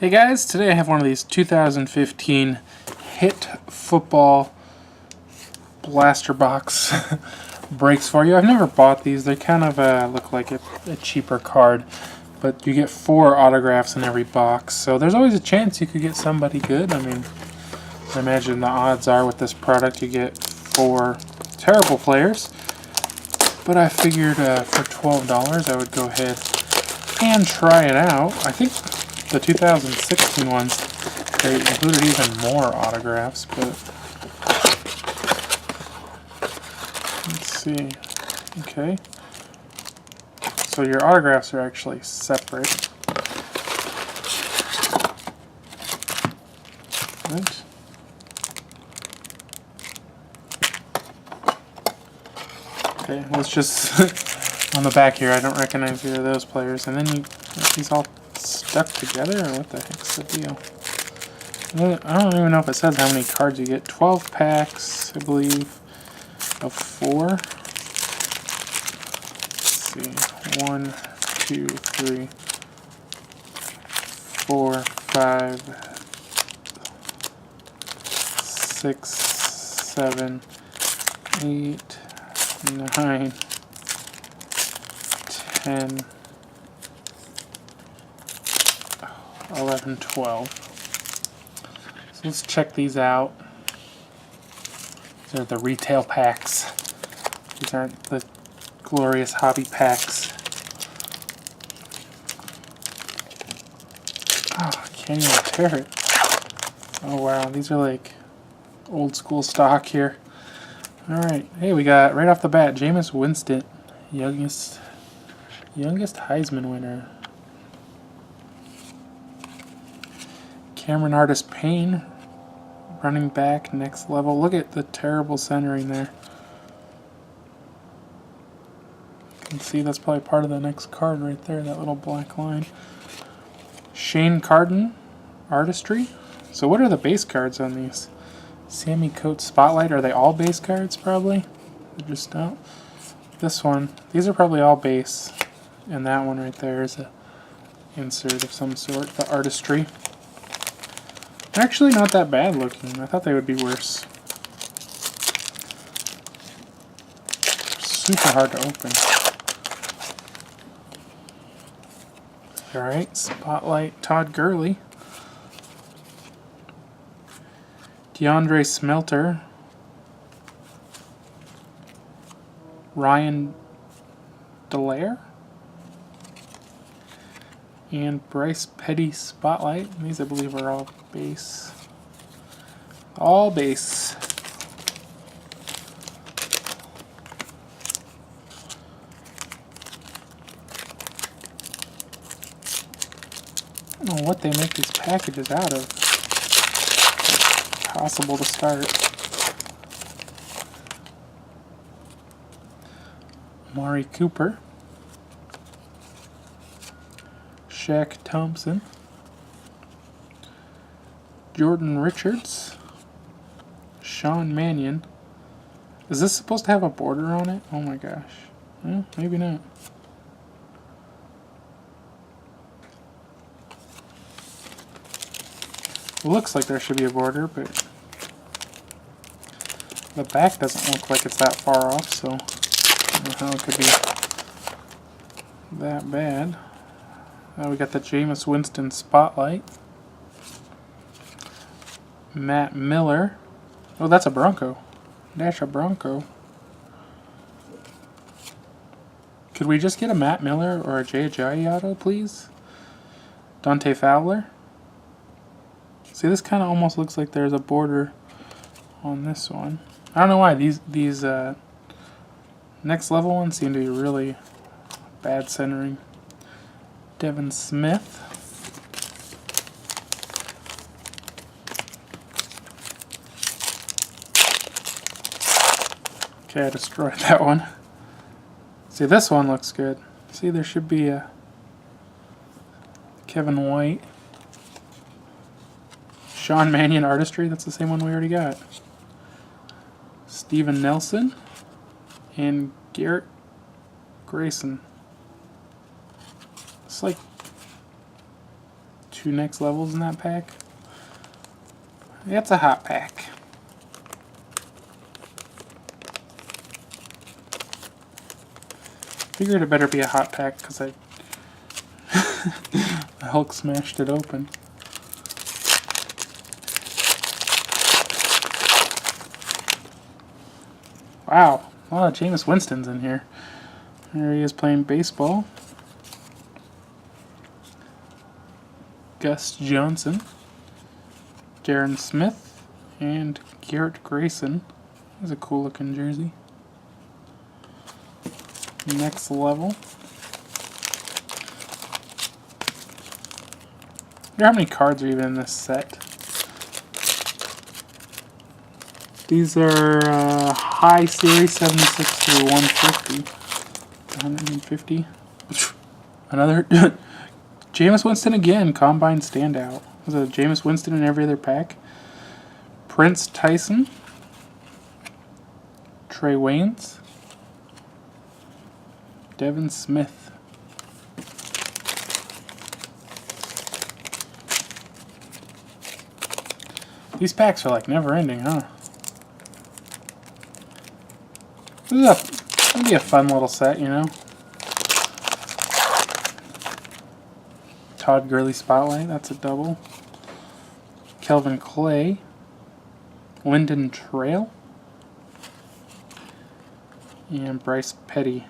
Hey guys, today I have one of these 2015 Hit Football Blaster Box breaks for you. I've never bought these. They kind of look like a cheaper card, but you get 4 autographs in every box, so there's always a chance you could get somebody good. I mean, I imagine the odds are with this product you get 4 terrible players, but I figured for $12 I would go ahead and try it out. I think the 2016 ones, they included even more autographs, but let's see. Okay. So your autographs are actually separate. Right. Okay, let's just on the back here, I don't recognize either of those players. And then these all stuck together, or what the heck's the deal? I don't even know if it says how many cards you get. 12 packs, I believe, of 4. Let's see. 1, 2, 3, 4, 5, 6, 7, 8, 9, 10, 11, 12. So let's check these out. These are the retail packs. These aren't the glorious hobby packs. Oh, I can't even tear it. Oh wow, these are like old school stock here. Alright, hey, we got right off the bat Jameis Winston, youngest Heisman winner. Cameron Artis-Payne, running back, next level. Look at the terrible centering there. You can see that's probably part of the next card right there, that little black line. Shane Carden, Artistry. So what are the base cards on these? Sammy Coates Spotlight, are they all base cards probably? They're just don't. This one, these are probably all base. And that one right there is a insert of some sort, the Artistry. Actually not that bad looking. I thought they would be worse. Super hard to open. Alright, Spotlight Todd Gurley. DeAndre Smelter. Ryan Delaire. And Bryce Petty Spotlight. These I believe are all base. All base. I don't know what they make these packages out of. Impossible to start. Amari Cooper. Shaq Thompson. Jordan Richards. Sean Mannion. Is this supposed to have a border on it? Oh my gosh. Well, maybe not. Looks like there should be a border, but the back doesn't look like it's that far off, so I don't know how it could be that bad. We got the Jameis Winston Spotlight. Matt Miller. Oh, that's a Bronco. Dash a Bronco. Could we just get a Matt Miller or a Jay Ajayi auto, please? Dante Fowler. See, this kind of almost looks like there's a border on this one. I don't know why these next level ones seem to be really bad centering. Devin Smith. Okay, I destroyed that one. See, this one looks good. See, there should be a Kevin White. Sean Mannion Artistry, that's the same one we already got. Steven Nelson. And Garrett Grayson. It's like 2 next levels in that pack. It's a hot pack. Figured it better be a hot pack because I Hulk smashed it open. Wow, a lot of Jameis Winston's in here. There he is playing baseball. Gus Johnson, Darren Smith, and Garrett Grayson. That's a cool looking jersey. Next level. I wonder how many cards are even in this set. These are high series 76 through 150. 150. Another Jameis Winston again, combine standout. Was it Jameis Winston in every other pack? Prince Tyson, Trey Waynes, Devin Smith. These packs are like never ending, huh? This is gonna be a fun little set, you know? Todd Gurley Spotlight, that's a double. Kelvin Clay, Lyndon Trail, and Bryce Petty.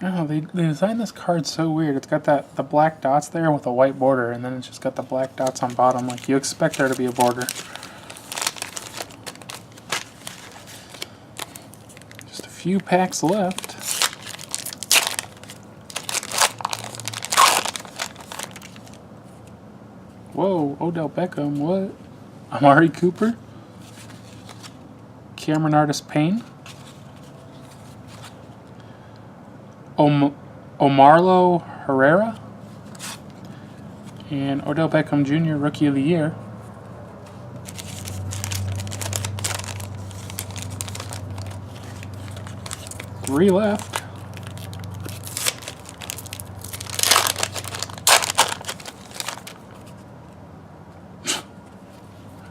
Oh, they designed this card so weird. It's got the black dots there with a white border, and then it's just got the black dots on bottom. Like you expect there to be a border. Just a few packs left. Whoa, Odell Beckham, what? Amari Cooper? Cameron Artis-Payne? Omarlo Herrera? And Odell Beckham Jr., Rookie of the Year. Three left.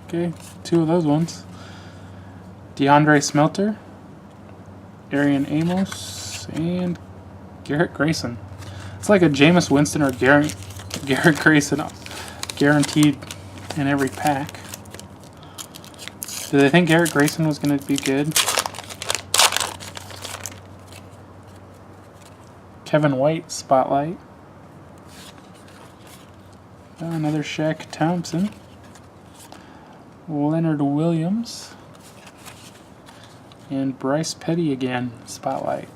Okay, two of those ones. DeAndre Smelter, Arian Amos, and Garrett Grayson. It's like a Jameis Winston or Garrett Grayson guaranteed in every pack. Did they think Garrett Grayson was going to be good? Kevin White Spotlight. Another Shaq Thompson. Leonard Williams. And Bryce Petty again, Spotlight.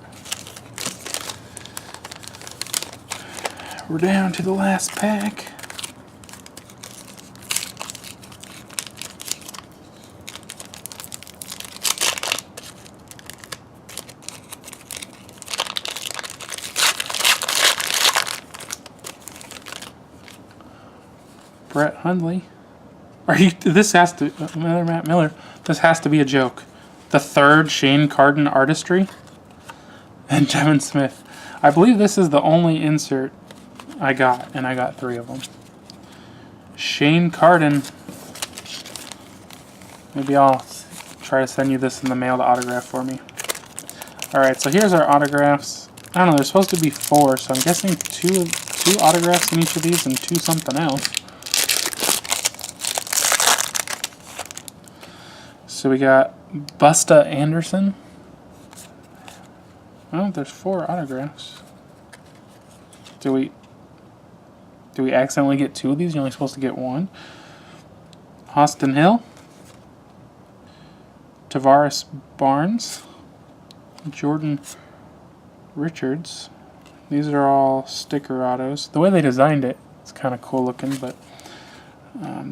We're down to the last pack. Brett Hundley. This has to, Matt Miller, this has to be a joke. The third Shane Carden Artistry. And Devin Smith. I believe this is the only insert I got, and I got 3 of them. Shane Carden. Maybe I'll try to send you this in the mail to autograph for me. Alright, so here's our autographs. I don't know, there's supposed to be 4, so I'm guessing two autographs in each of these and 2 something else. So we got Busta Anderson. Oh, there's 4 autographs. Do we accidentally get 2 of these? You're only supposed to get 1. Austin Hill. Tavares Barnes. Jordan Richards. These are all sticker autos. The way they designed it, it's kind of cool looking, but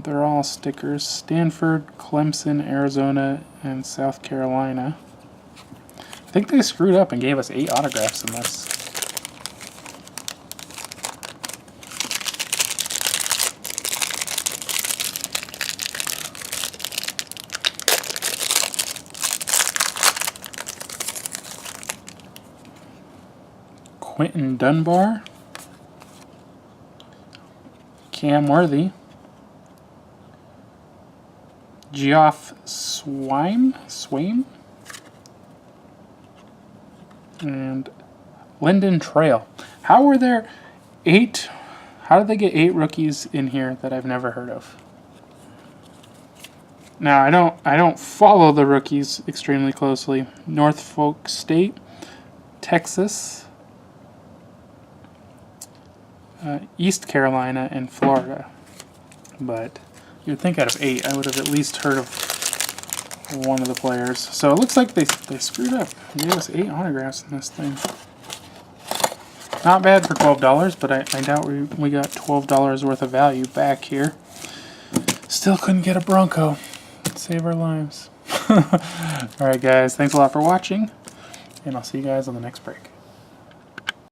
they're all stickers. Stanford, Clemson, Arizona, and South Carolina. I think they screwed up and gave us 8 autographs in this. Quentin Dunbar. Cam Worthy. Geoff Swaim. And Lyndon Trail. How were there 8? How did they get 8 rookies in here that I've never heard of? Now I don't follow the rookies extremely closely. Norfolk State, Texas, East Carolina, and Florida. But you'd think out of 8, I would have at least heard of one of the players. So it looks like they screwed up. They gave us 8 autographs in this thing. Not bad for $12, but I doubt we got $12 worth of value back here. Still couldn't get a Bronco. Save our lives. Alright guys, thanks a lot for watching, and I'll see you guys on the next break.